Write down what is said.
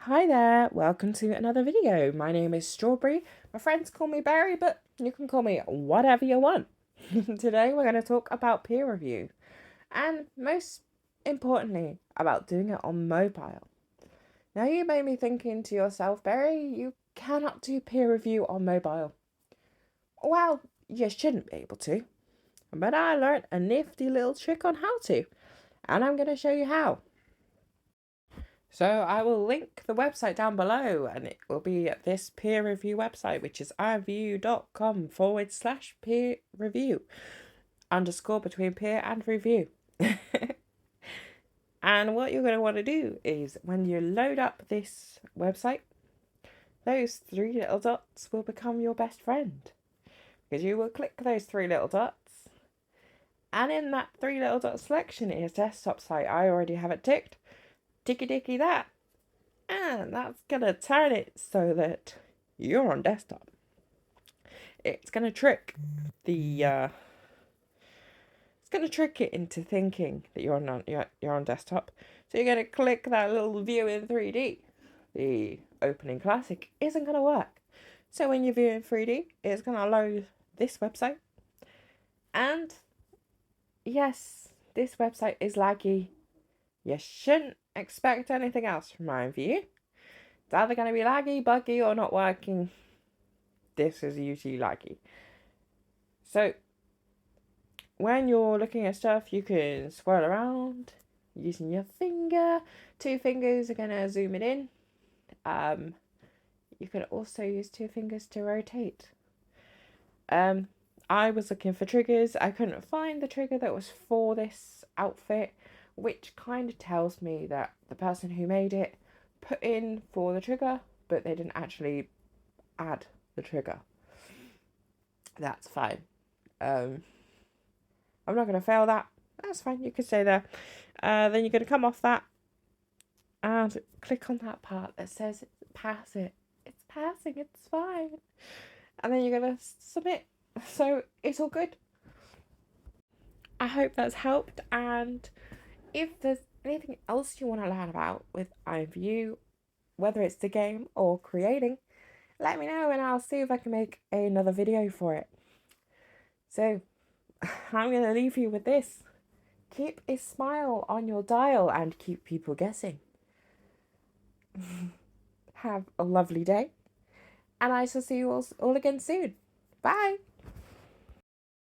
Hi there, welcome to another video. My name is Strawberry. My friends call me Berry, but you can call me whatever you want. Today we're going to talk about peer review and most importantly about doing it on mobile. Now you may be thinking to yourself, Berry, you cannot do peer review on mobile. Well, you shouldn't be able to, but I learned a nifty little trick on how to, and I'm going to show you how. So I will link the website down below, and it will be at this peer review website, which is imvu.com/peer review underscore between peer and review. And what you're going to want to do is when you load up this website, those three little dots will become your best friend, because you will click those three little dots, and in that three little dot selection is desktop site. I already have it ticked. Ticky that. And that's going to turn it so that you're on desktop. It's going to trick it's going to trick it into thinking that you're on desktop. So you're going to click that little view in 3D. The opening classic isn't going to work. So when you view in 3D, it's going to load this website. And yes, this website is laggy. You shouldn't expect anything else from IMVU. It's either going to be laggy, buggy, or not working. This is usually laggy. So when you're looking at stuff, you can swirl around using your finger. 2 fingers are going to zoom it in. You can also use 2 fingers to rotate. I was looking for triggers. I couldn't find the trigger that was for this outfit, which kind of tells me that the person who made it put in for the trigger, but they didn't actually add the trigger. That's fine. I'm not going to fail that. That's fine. You can stay there. Then you're going to come off that and click on that part that says pass it. It's passing. It's fine. And then you're going to submit. So it's all good. I hope that's helped. And if there's anything else you want to learn about with IMVU, whether it's the game or creating, let me know and I'll see if I can make another video for it. So I'm going to leave you with this. Keep a smile on your dial and keep people guessing. Have a lovely day, and I shall see you all again soon. Bye!